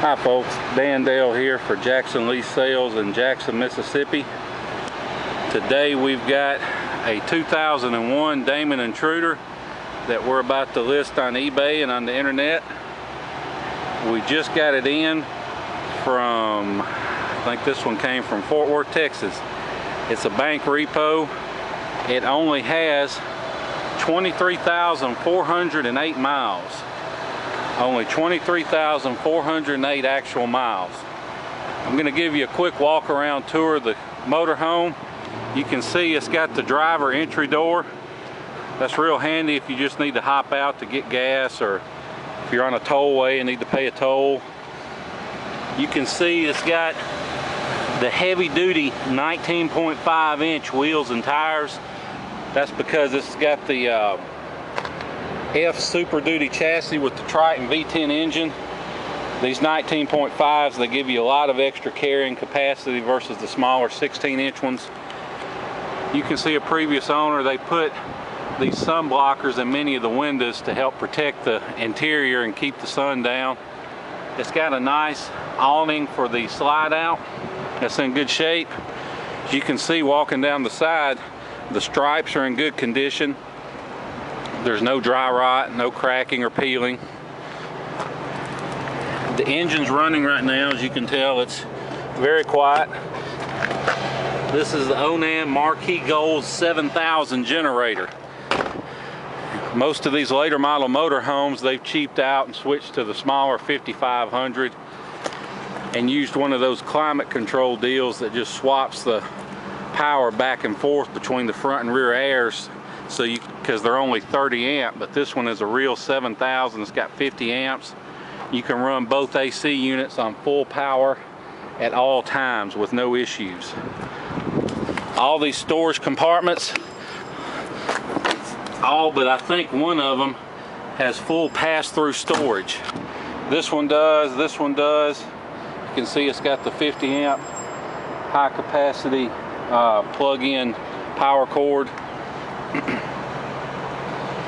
Hi folks, Dan Dale here for Jackson Lease Sales in Jackson, Mississippi. Today we've got a 2001 Damon Intruder that we're about to list on eBay and on the internet. We just got it in from, I think this one came from Fort Worth, Texas. It's a bank repo. It only has 23,408 miles. Only 23,408 actual miles. I'm going to give you a quick walk around tour of the motorhome. You can see it's got the driver entry door. That's real handy if you just need to hop out to get gas, or if you're on a tollway and need to pay a toll. You can see it's got the heavy duty 19.5 inch wheels and tires. That's because it's got the F Super Duty chassis with the Triton V10 engine. These 19.5s, they give you a lot of extra carrying capacity versus the smaller 16-inch ones. You can see a previous owner, they put these sun blockers in many of the windows to help protect the interior and keep the sun down. It's got a nice awning for the slide out. That's in good shape. As you can see walking down the side, the stripes are in good condition. There's no dry rot, no cracking or peeling. The engine's running right now. As you can tell, it's very quiet. This is the Onan Marquee Gold 7000 generator. Most of these later model motorhomes, they've cheaped out and switched to the smaller 5500 and used one of those climate control deals that just swaps the power back and forth between the front and rear airs. So because they're only 30 amp, but this one is a real 7000. It's got 50 amps. You can run both AC units on full power at all times with no issues. All these storage compartments, all but I think one of them has full pass-through storage. This one does, this one does. You can see it's got the 50 amp high capacity plug-in power cord.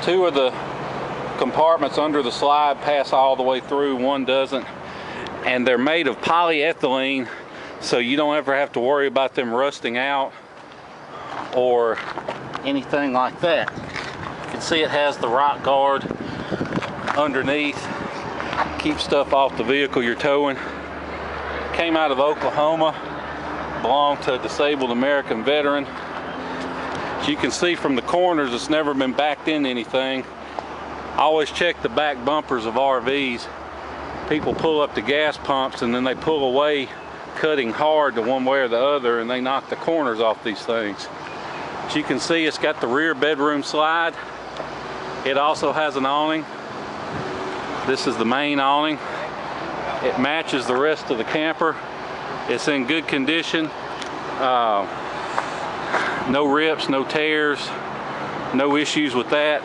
Two of the compartments under the slide pass all the way through, one doesn't, and they're made of polyethylene, so you don't ever have to worry about them rusting out or anything like that. You can see it has the rock guard underneath, keep stuff off the vehicle you're towing. Came out of Oklahoma, belonged to a disabled American veteran. As you can see from the corners, it's never been backed into anything. I always check the back bumpers of RVs. People pull up the gas pumps and then they pull away, cutting hard to one way or the other, and they knock the corners off these things. As you can see, it's got the rear bedroom slide. It also has an awning. This is the main awning. It matches the rest of the camper. It's in good condition. No rips, no tears, no issues with that.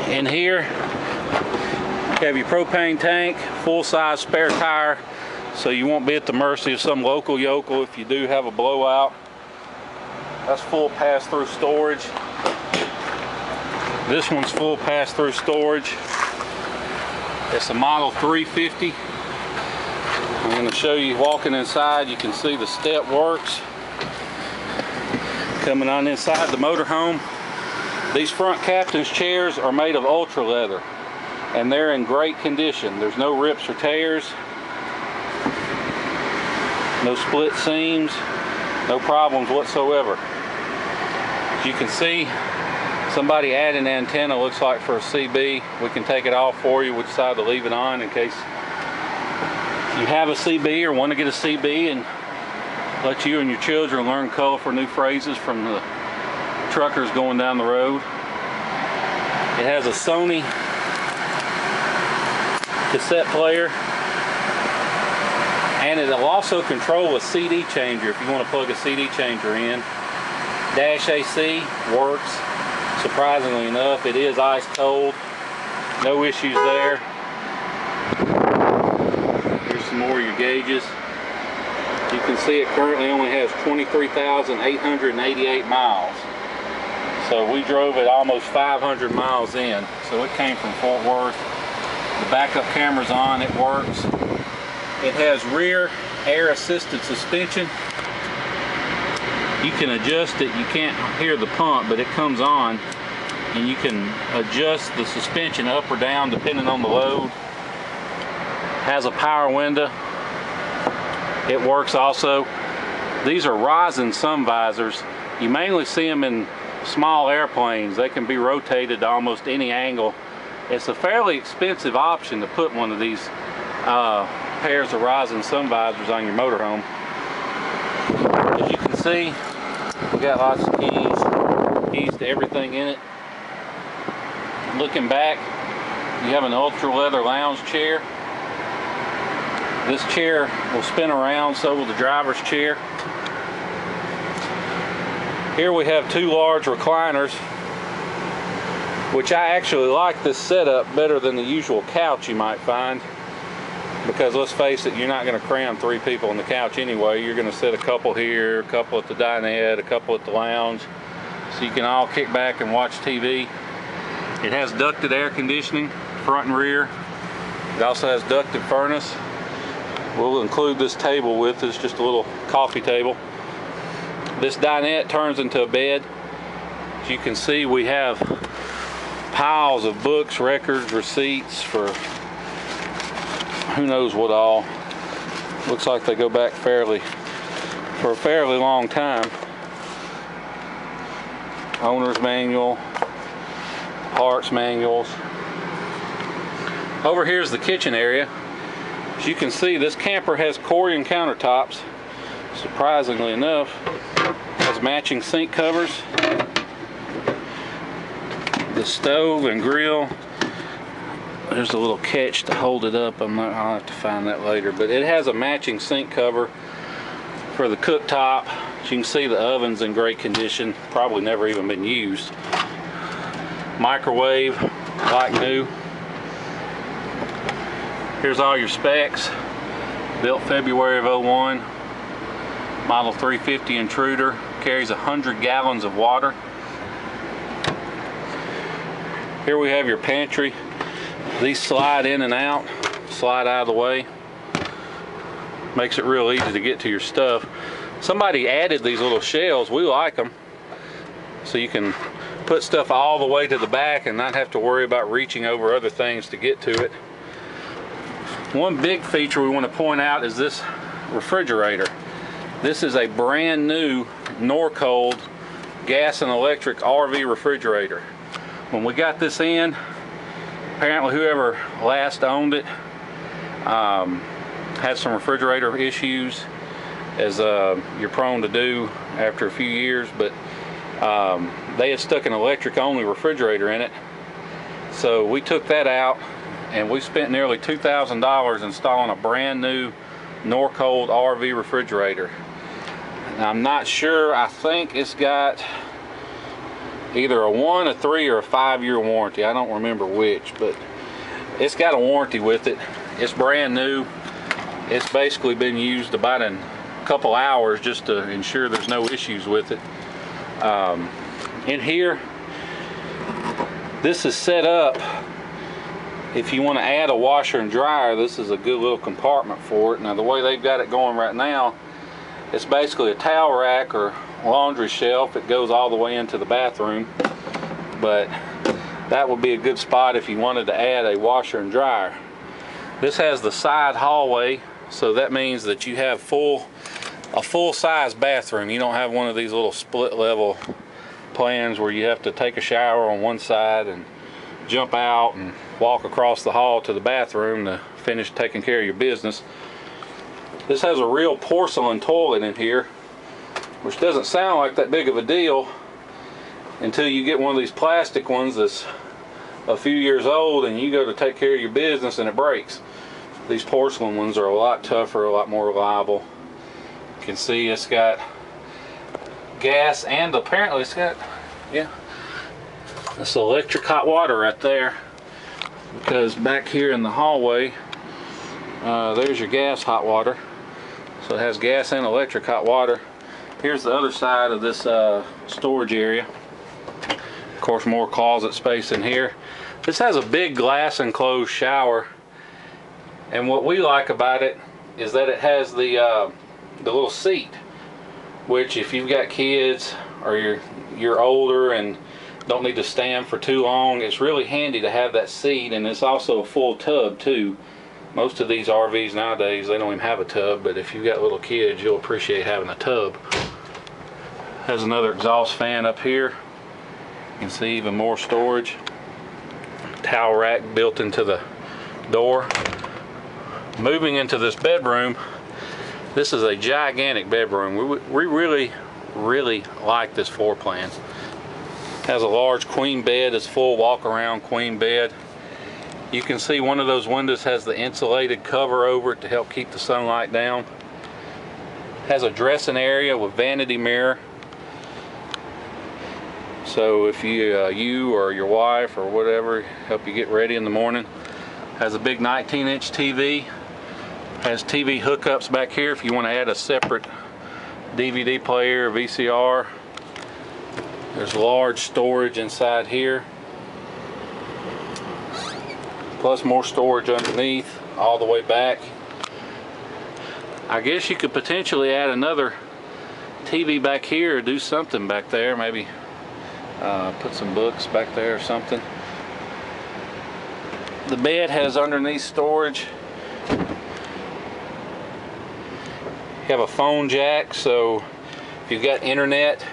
In here, you have your propane tank, full-size spare tire, so you won't be at the mercy of some local yokel if you do have a blowout. That's full pass-through storage. This one's full pass-through storage. It's a model 350. I'm going to show you walking inside. You can see the step works. Coming on inside the motorhome, these front captain's chairs are made of ultra leather and they're in great condition. There's no rips or tears, no split seams, no problems whatsoever. As you can see, somebody added an antenna, looks like for a CB. We can take it off for you. We decide to leave it on in case you have a CB or want to get a CB and let you and your children learn colorful new phrases from the truckers going down the road. It has a Sony cassette player, and it'll also control a CD changer if you want to plug a CD changer in. Dash AC works, surprisingly enough. It is ice cold, no issues there. Here's some more of your gauges. You can see it currently only has 23,888 miles. So we drove it almost 500 miles in. So it came from Fort Worth. The backup camera's on, it works. It has rear air assisted suspension. You can adjust it, you can't hear the pump, but it comes on and you can adjust the suspension up or down depending on the load. Has a power window. It works also. These are rosin sun visors. You mainly see them in small airplanes. They can be rotated to almost any angle. It's a fairly expensive option to put one of these pairs of rosin sun visors on your motorhome. As you can see, we got lots of keys to everything in it. Looking back, you have an ultra leather lounge chair. This chair will spin around, so will the driver's chair. Here we have two large recliners, which I actually like this setup better than the usual couch you might find, because let's face it, you're not going to cram 3 people on the couch anyway. You're going to sit a couple here, a couple at the dinette, a couple at the lounge, so you can all kick back and watch TV. It has ducted air conditioning, front and rear. It also has ducted furnace. We'll include this table with us, just a little coffee table. This dinette turns into a bed. As you can see, we have piles of books, records, receipts for who knows what all. Looks like they go back for a fairly long time. Owner's manual, parts manuals. Over here is the kitchen area. As you can see, this camper has Corian countertops. Surprisingly enough, has matching sink covers. The stove and grill. There's a little catch to hold it up. I'll have to find that later. But it has a matching sink cover for the cooktop. As you can see, the oven's in great condition. Probably never even been used. Microwave, like new. Here's all your specs. Built February of '01. Model 350 Intruder. Carries 100 gallons of water. Here we have your pantry. These slide in and out, slide out of the way. Makes it real easy to get to your stuff. Somebody added these little shelves. We like them. So you can put stuff all the way to the back and not have to worry about reaching over other things to get to it. One big feature we want to point out is this refrigerator. This is a brand new Norcold gas and electric RV refrigerator. When we got this in, apparently whoever last owned it had some refrigerator issues, as you're prone to do after a few years, but they had stuck an electric only refrigerator in it. So we took that out and we spent nearly $2,000 installing a brand new Norcold RV refrigerator. Now, I'm not sure, I think it's got either a 1, a 3, or a 5-year warranty. I don't remember which, but it's got a warranty with it. It's brand new. It's basically been used about in a couple hours just to ensure there's no issues with it. In here, this is set up. If you want to add a washer and dryer, this is a good little compartment for it. Now, the way they've got it going right now, it's basically a towel rack or laundry shelf. It goes all the way into the bathroom, but that would be a good spot if you wanted to add a washer and dryer. This has the side hallway, so that means that you have a full-size bathroom. You don't have one of these little split level plans where you have to take a shower on one side and jump out and walk across the hall to the bathroom to finish taking care of your business. This has a real porcelain toilet in here, which doesn't sound like that big of a deal until you get one of these plastic ones that's a few years old and you go to take care of your business and it breaks. These porcelain ones are a lot tougher, a lot more reliable. You can see it's got gas and apparently it's got, yeah, that's electric hot water right there, because back here in the hallway there's your gas hot water. So it has gas and electric hot water. Here's the other side of this storage area. Of course, more closet space in here. This has a big glass enclosed shower, and what we like about it is that it has the little seat, which if you've got kids or you're older and don't need to stand for too long, it's really handy to have that seat. And it's also a full tub too. Most of these RVs nowadays, they don't even have a tub, but if you've got little kids, you'll appreciate having a tub. Has another exhaust fan up here. You can see even more storage. Towel rack built into the door. Moving into this bedroom, this is a gigantic bedroom. We really like this floor plan. Has a large queen bed, it's full walk around queen bed. You can see one of those windows has the insulated cover over it to help keep the sunlight down. Has a dressing area with vanity mirror. So if you or your wife or whatever, help you get ready in the morning. Has a big 19-inch TV. Has TV hookups back here if you want to add a separate DVD player or VCR. There's large storage inside here. Plus more storage underneath all the way back. I guess you could potentially add another TV back here or do something back there. Maybe put some books back there or something. The bed has underneath storage. You have a phone jack, so if you've got internet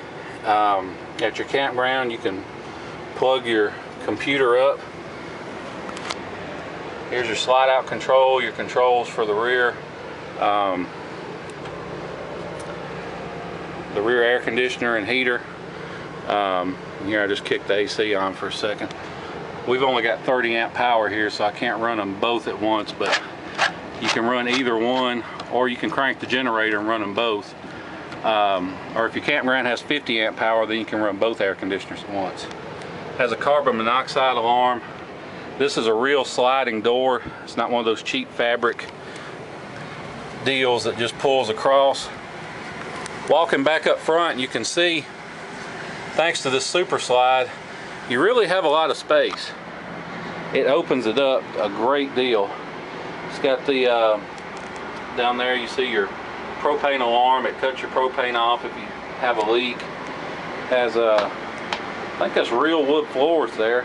at your campground, you can plug your computer up. Here's your slide out control, your controls for the rear air conditioner and heater. Here I just kicked the AC on for a second. We've only got 30 amp power here, so I can't run them both at once, but you can run either one, or you can crank the generator and run them both. Or if your campground has 50 amp power, then you can run both air conditioners at once. Has a carbon monoxide alarm. This is a real sliding door. It's not one of those cheap fabric deals that just pulls across. Walking back up front, you can see, thanks to this super slide, you really have a lot of space. It opens it up a great deal. It's got the, down there you see your propane alarm. It cuts your propane off if you have a leak. Has I think that's real wood floors there,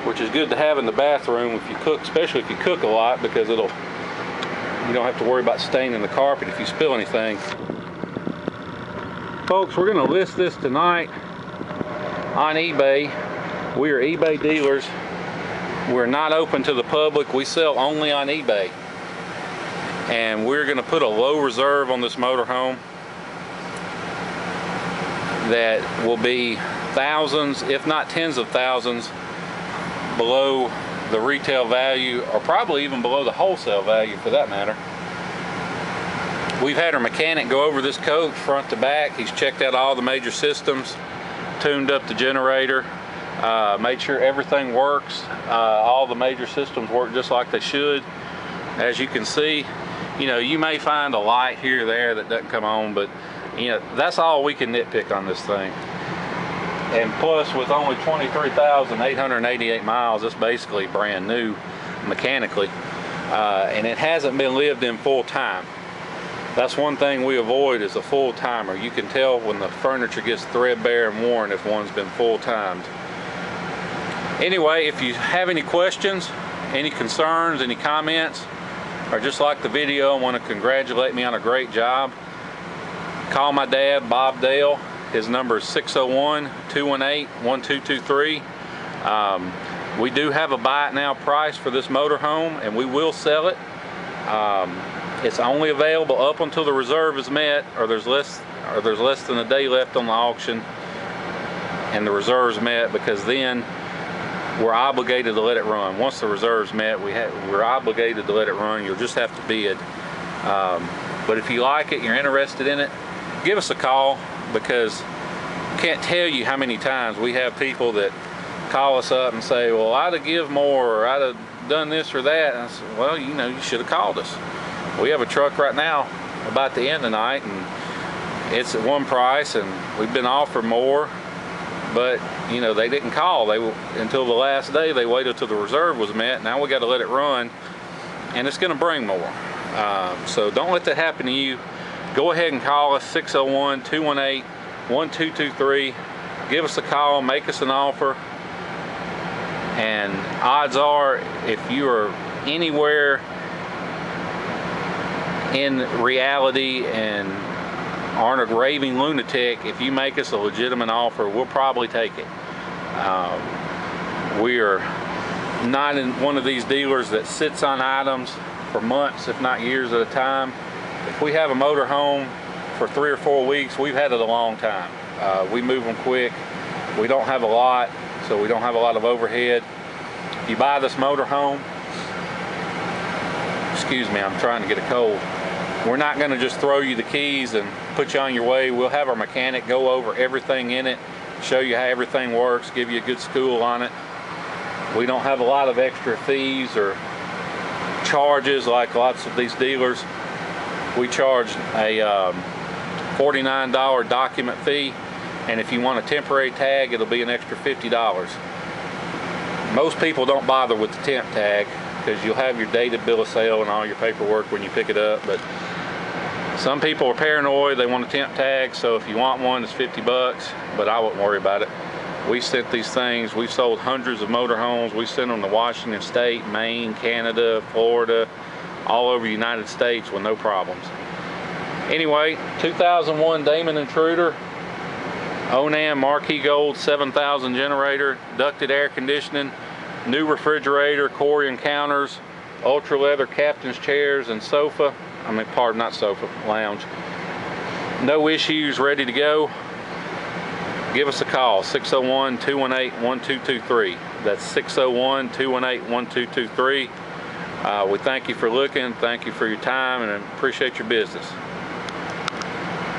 which is good to have in the bathroom if you cook, especially if you cook a lot, because you don't have to worry about staining the carpet if you spill anything. Folks, we're going to list this tonight on eBay. We are eBay dealers. We're not open to the public. We sell only on eBay. And we're going to put a low reserve on this motorhome that will be thousands, if not tens of thousands, below the retail value, or probably even below the wholesale value for that matter. We've had our mechanic go over this coach front to back. He's checked out all the major systems, tuned up the generator, made sure everything works. All the major systems work just like they should. As you can see, you may find a light here or there that doesn't come on, but that's all we can nitpick on this thing. And plus, with only 23,888 miles, it's basically brand new mechanically, and it hasn't been lived in full time. That's one thing we avoid, is a full timer. You can tell when the furniture gets threadbare and worn if one's been full timed. Anyway, if you have any questions, any concerns, any comments, or just like the video and want to congratulate me on a great job, call my dad, Bob Dale. His number is 601-218-1223. We do have a buy it now price for this motorhome, and we will sell it. It's only available up until the reserve is met, or there's less than a day left on the auction and the reserve's met, because then we're obligated to let it run. Once the reserve's met, we're obligated to let it run. You'll just have to bid. But if you like it, you're interested in it, give us a call, because I can't tell you how many times we have people that call us up and say, well, I'd have give more, or I'd have done this or that. And I said, well, you should have called us. We have a truck right now about to end the night, and it's at one price, and we've been offered more, but you know, they didn't call. Until the last day, they waited till the reserve was met. Now we got to let it run, and it's going to bring more. So don't let that happen to you. Go ahead and call us, 601-218-1223. Give us a call, make us an offer, and odds are, if you are anywhere in reality and aren't a raving lunatic, if you make us a legitimate offer, we'll probably take it. We are not in one of these dealers that sits on items for months, if not years at a time. If we have a motor home for 3 or 4 weeks, we've had it a long time. We move them quick. We don't have a lot, so we don't have a lot of overhead. If you buy this motor home, excuse me, I'm trying to get a cold. We're not going to just throw you the keys and put you on your way. We'll have our mechanic go over everything in it, show you how everything works, give you a good school on it. We don't have a lot of extra fees or charges like lots of these dealers. We charge a $49 document fee, and if you want a temporary tag, it'll be an extra $50. Most people don't bother with the temp tag because you'll have your dated bill of sale and all your paperwork when you pick it up, but some people are paranoid. They want a temp tag, so if you want one, it's 50 bucks, but I wouldn't worry about it. We sent these things, we've sold hundreds of motorhomes. We sent them to Washington State, Maine, Canada, Florida, all over the United States with no problems. Anyway, 2001 Damon Intruder, Onam Marquee Gold 7000 generator, ducted air conditioning, new refrigerator, Corian counters, ultra leather captain's chairs and sofa. I mean, pardon, not sofa, lounge. No issues, ready to go. Give us a call, 601-218-1223. That's 601-218-1223. We thank you for looking, thank you for your time, and appreciate your business.